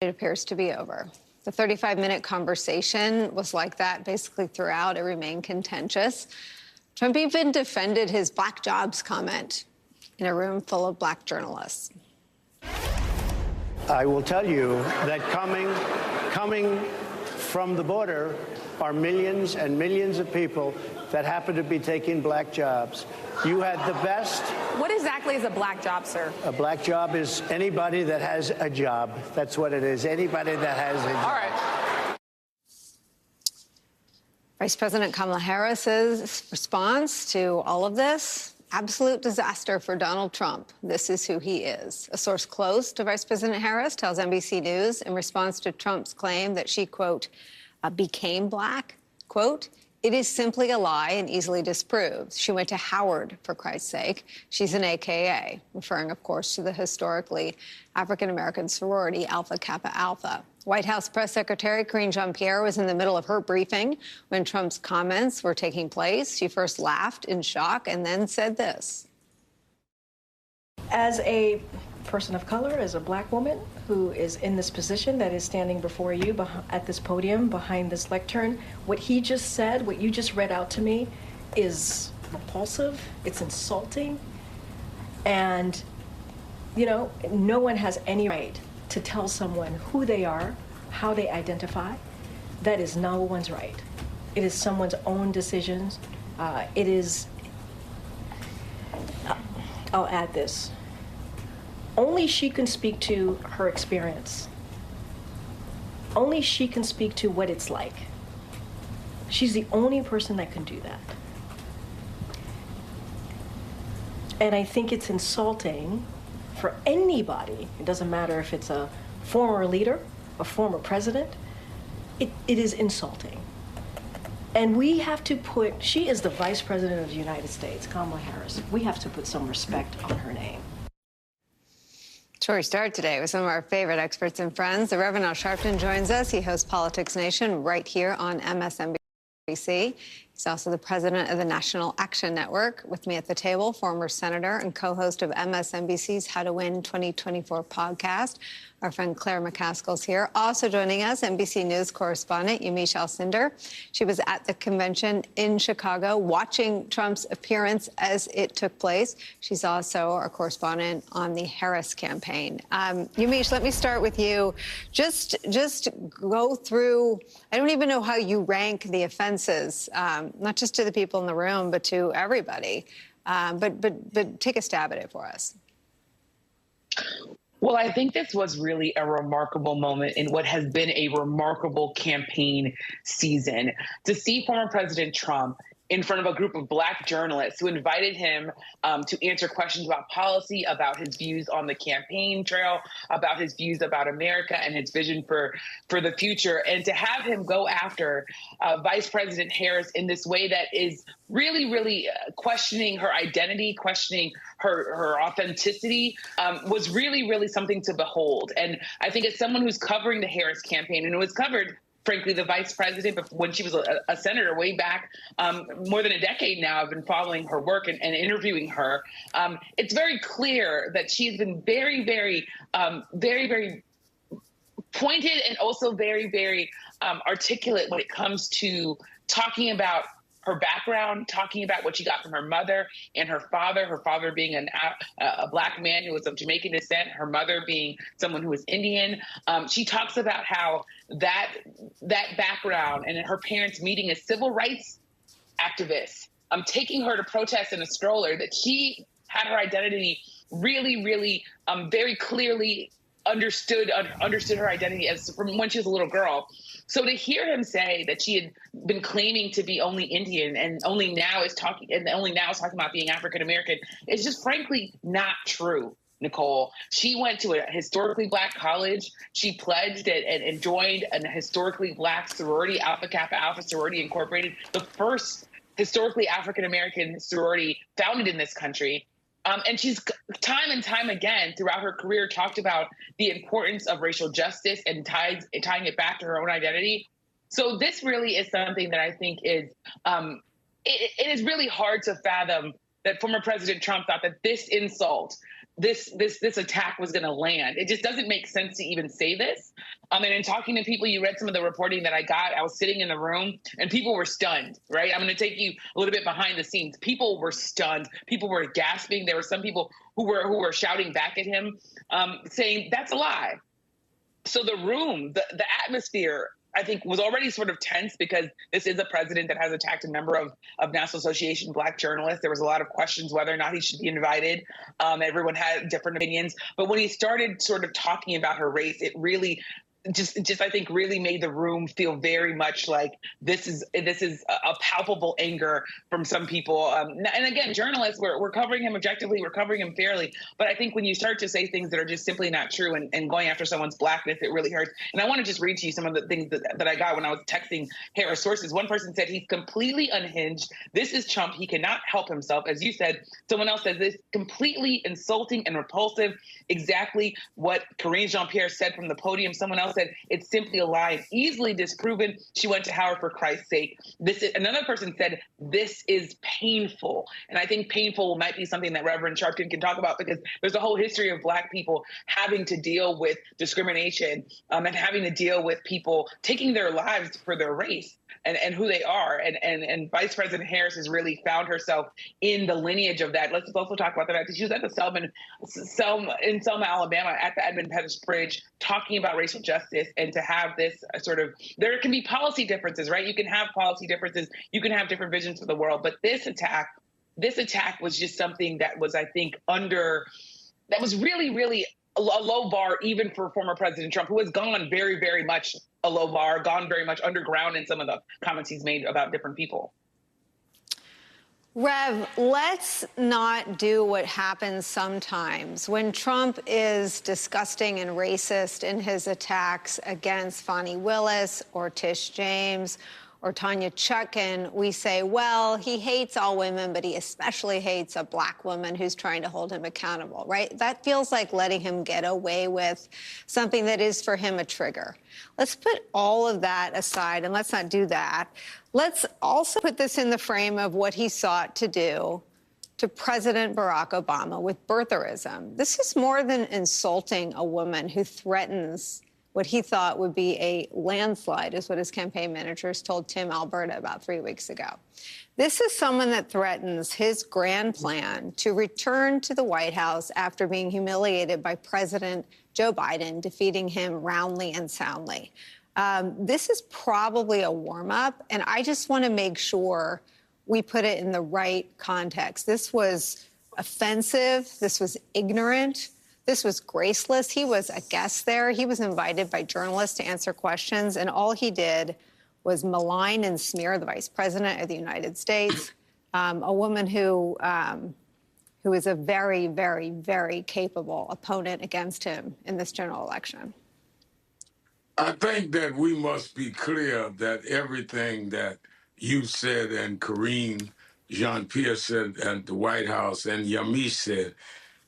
It appears to be over. The 35-minute conversation was like that basically throughout. It remained contentious. Trump even defended his black jobs comment in a room full of black journalists. I will tell you that coming from the border are millions and millions of people that happen to be taking black jobs. You had the best. What exactly is a black job, sir? A black job is anybody that has a job. That's what it is. Anybody that has a job. All right. Vice President Kamala Harris's response to all of this: absolute disaster for Donald Trump. This is who he is. A source close to Vice President Harris tells NBC News in response to Trump's claim that she, quote, became black, quote, "It is simply a lie and easily disproved. She went to Howard, for Christ's sake. She's an AKA," referring, of course, to the historically African-American sorority Alpha Kappa Alpha. White House Press Secretary Karine Jean-Pierre was in the middle of her briefing when Trump's comments were taking place. She first laughed in shock and then said this. As a person of color, as a black woman who is in this position that is standing before you at this podium behind this lectern, what he just said, what you just read out to me, is repulsive, it's insulting, and, you know, no one has any right to tell someone who they are, how they identify. That is no one's right. It is someone's own decisions. It is, I'll add this. Only she can speak to her experience. Only she can speak to what it's like. She's the only person that can do that. And I think it's insulting for anybody. It doesn't matter if it's a former leader, a former president. It is insulting. And we have to put, she is the Vice President of the United States, Kamala Harris. We have to put some respect on her name. So we start today with some of our favorite experts and friends. The Reverend Al Sharpton joins us. He hosts Politics Nation right here on MSNBC. He's also the president of the National Action Network. With me at the table, former senator and co-host of MSNBC's How to Win 2024 podcast. Our friend Claire McCaskill's here. Also joining us, NBC News correspondent Yamiche Alcindor. She was at the convention in Chicago watching Trump's appearance as it took place. She's also our correspondent on the Harris campaign. Yamiche, let me start with you. Just go through, I don't even know how you rank the offenses, not just to the people in the room, but to everybody. But take a stab at it for us. Well, I think this was really a remarkable moment in what has been a remarkable campaign season. To see former President Trump in front of a group of black journalists who invited him to answer questions about policy, about his views on the campaign trail, about his views about America and his vision for the future, and to have him go after Vice President Harris in this way that is really questioning her identity, questioning her authenticity, was really something to behold. And I think as someone who's covering the Harris campaign, and who has covered, frankly, the vice president when she was a senator way back, more than a decade now, I've been following her work and interviewing her. It's very clear that she's been very pointed and also very articulate when it comes to talking about her background, talking about what she got from her mother and her father being a black man who was of Jamaican descent, her mother being someone who was Indian. She talks about how that background and her parents meeting as civil rights activists, taking her to protest in a stroller, that she had her identity really very clearly understood her identity as from when she was a little girl. So to hear him say that she had been claiming to be only Indian and only now is talking about being African American is just frankly not true. Nicolle, she went to a historically black college. She pledged and joined a historically black sorority, Alpha Kappa Alpha Sorority Incorporated, the first historically African American sorority founded in this country. And she's time and time again throughout her career talked about the importance of racial justice and tying it back to her own identity. So this really is something that I think is, it is really hard to fathom that former President Trump thought that this insult this attack was going to land. It just doesn't make sense to even say this. And in talking to people, you read some of the reporting that I got. I was sitting in the room and people were stunned, right? I'm going to take you a little bit behind the scenes. People were stunned. People were gasping. There were some people who were shouting back at him, saying that's a lie. So the room, the atmosphere, I think, was already sort of tense because this is a president that has attacked a number of National Association Black journalists. There was a lot of questions whether or not he should be invited. Everyone had different opinions. But when he started sort of talking about her race, it really just I think really made the room feel very much like this is a palpable anger from some people. And again, journalists, we're covering him objectively, we're covering him fairly. But I think when you start to say things that are just simply not true and going after someone's blackness, it really hurts. And I want to just read to you some of the things that I got when I was texting Harris sources. One person said he's completely unhinged. This is Trump. He cannot help himself. As you said, someone else said this completely insulting and repulsive. Exactly what Karine Jean-Pierre said from the podium. Someone else said it's simply a lie, easily disproven. She went to Howard for Christ's sake. Another person said this is painful, and I think painful might be something that Reverend Sharpton can talk about because there's a whole history of Black people having to deal with discrimination and having to deal with people taking their lives for their race and who they are. And Vice President Harris has really found herself in the lineage of that. Let's also talk about the fact that she was at the Selma, Alabama, at the Edmund Pettus Bridge, talking about racial justice, and to have this there can be policy differences, right? You can have policy differences, you can have different visions of the world, but this attack was just something that was, I think, that was really, really a low bar, even for former President Trump, who has gone very, very much a low bar, gone very much underground in some of the comments he's made about different people. Rev, let's not do what happens sometimes when Trump is disgusting and racist in his attacks against Fani Willis or Tish James or Tanya Chutkan. We say, well, he hates all women, but he especially hates a Black woman who's trying to hold him accountable, right? That feels like letting him get away with something that is for him a trigger. Let's put all of that aside and let's not do that. Let's also put this in the frame of what he sought to do to President Barack Obama with birtherism. This is more than insulting a woman who threatens what he thought would be a landslide, is what his campaign managers told Tim Alberta about 3 weeks ago. This is someone that threatens his grand plan to return to the White House after being humiliated by President Joe Biden, defeating him roundly and soundly. This is probably a warm-up, and I just want to make sure we put it in the right context. This was offensive. This was ignorant. This was graceless. He was a guest there. He was invited by journalists to answer questions, and all he did was malign and smear the Vice President of the United States, a woman who is a very, very, very capable opponent against him in this general election. I think that we must be clear that everything that you said and Karine Jean-Pierre said at the White House and Yamiche said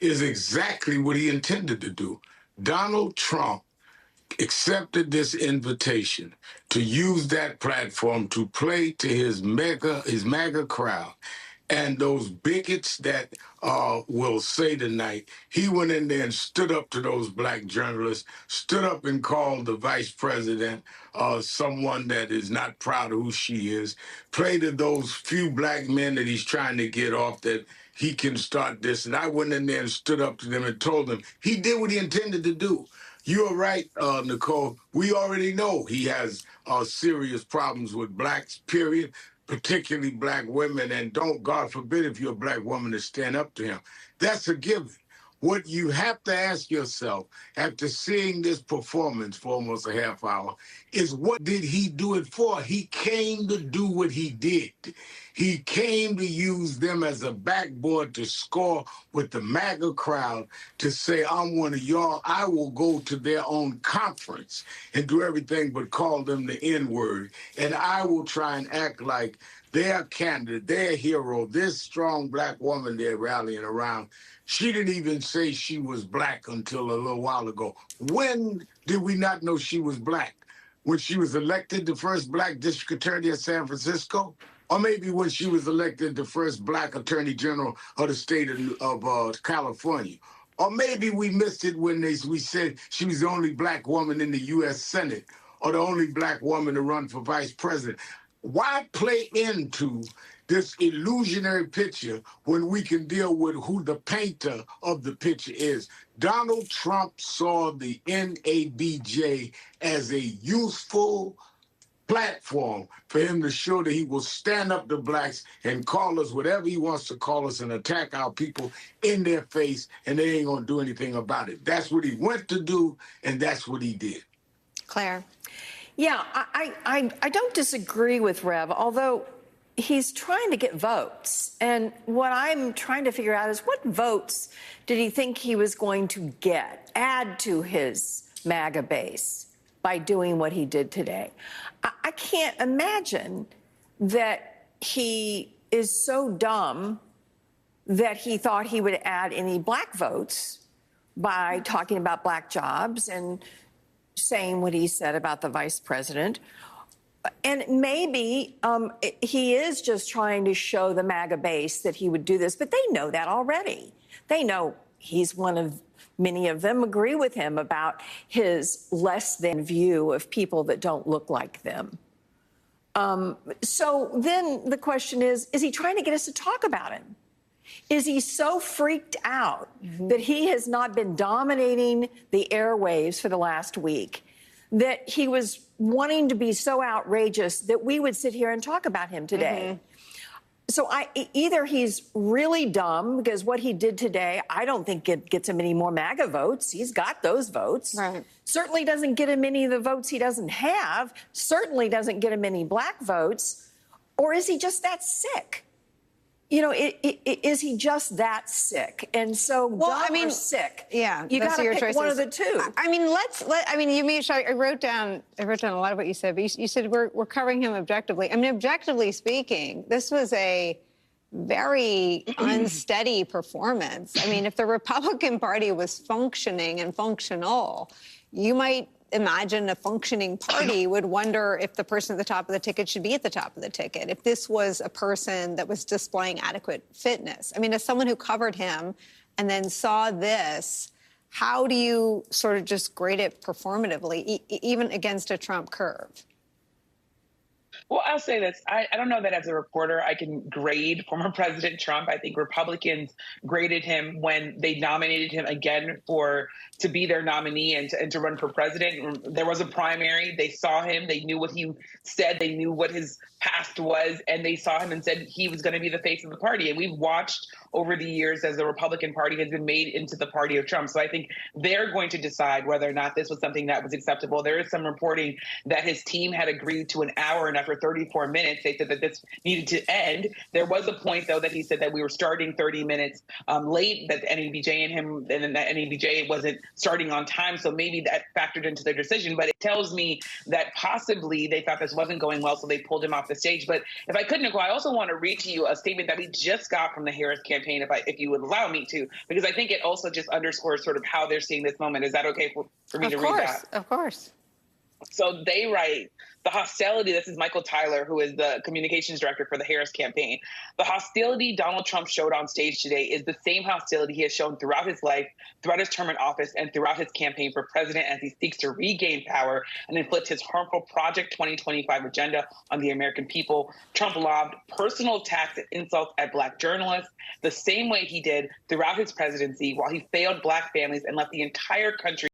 is exactly what he intended to do. Donald Trump accepted this invitation to use that platform to play to his MAGA crowd. And those bigots that will say tonight, he went in there and stood up to those Black journalists, stood up and called the vice president someone that is not proud of who she is, played to those few Black men that he's trying to get off that he can start this. And I went in there and stood up to them and told them he did what he intended to do. You're right, Nicolle. We already know he has serious problems with Blacks, period, particularly Black women. And don't, God forbid, if you're a Black woman to stand up to him. That's a given. What you have to ask yourself after seeing this performance for almost a half hour is, what did he do it for? He came to do what he did. He came to use them as a backboard to score with the MAGA crowd, to say, I'm one of y'all. I will go to their own conference and do everything but call them the N-word. And I will try and act like their candidate, their hero, this strong Black woman they're rallying around. She didn't even say she was Black until a little while ago. When did we not know she was Black? When she was elected the first Black district attorney of San Francisco? Or maybe when she was elected the first Black attorney general of the state of California? Or maybe we missed it when we said she was the only black woman in the U.S. Senate or the only black woman to run for vice president. Why play into this illusionary picture when we can deal with who the painter of the picture is? Donald Trump saw the NABJ as a useful platform for him to show that he will stand up to blacks and call us whatever he wants to call us and attack our people in their face, and they ain't gonna do anything about it. That's what he went to do, and that's what he did. Claire. Yeah, I don't disagree with Rev, although he's trying to get votes. And what I'm trying to figure out is what votes did he think he was going to add to his MAGA base by doing what he did today? I can't imagine that he is so dumb that he thought he would add any black votes by talking about black jobs and saying what he said about the vice president. And maybe he is just trying to show the MAGA base that he would do this, but they know that already. They know he's one of many of them agree with him about his less than view of people that don't look like them. So then the question is he trying to get us to talk about him? Is he so freaked out that he has not been dominating the airwaves for the last week that he was wanting to be so outrageous that we would sit here and talk about him today? So either he's really dumb, because what he did today, I don't think it gets him any more MAGA votes. He's got those votes. Right. Certainly doesn't get him any of the votes he doesn't have. Certainly doesn't get him any black votes. Or is he just that sick? You know, is he just that sick? And so, dumb or sick? Yeah, you got to pick choices. One of the two. I mean, I wrote down a lot of what you said, but you said we're covering him objectively. I mean, objectively speaking, this was a very unsteady performance. I mean, if the Republican Party was functioning and functional, you might imagine a functioning party would wonder if the person at the top of the ticket should be at the top of the ticket, if this was a person that was displaying adequate fitness. I mean, as someone who covered him and then saw this, how do you sort of just grade it performatively, even against a Trump curve? Well, I'll say this. I don't know that as a reporter I can grade former President Trump. I think Republicans graded him when they nominated him again to be their nominee and to run for president. There was a primary. They saw him. They knew what he said. They knew what his past was. And they saw him and said he was going to be the face of the party. And we've watched over the years as the Republican Party has been made into the party of Trump. So I think they're going to decide whether or not this was something that was acceptable. There is some reporting that his team had agreed to an hour, and after 34 minutes, they said that this needed to end. There was a point, though, that he said that we were starting 30 minutes late, that the NABJ and him, and then that NABJ wasn't starting on time. So maybe that factored into their decision. But it tells me that possibly they thought this wasn't going well, so they pulled him off the stage. But if I could, Nicolle, I also want to read to you a statement that we just got from the Harris campaign, if you would allow me to, because I think it also just underscores sort of how they're seeing this moment. Is that okay for me to read that? Of course. So they write, the hostility, this is Michael Tyler, who is the communications director for the Harris campaign. The hostility Donald Trump showed on stage today is the same hostility he has shown throughout his life, throughout his term in office, and throughout his campaign for president as he seeks to regain power and inflict his harmful Project 2025 agenda on the American people. Trump lobbed personal attacks and insults at black journalists the same way he did throughout his presidency, while he failed black families and left the entire country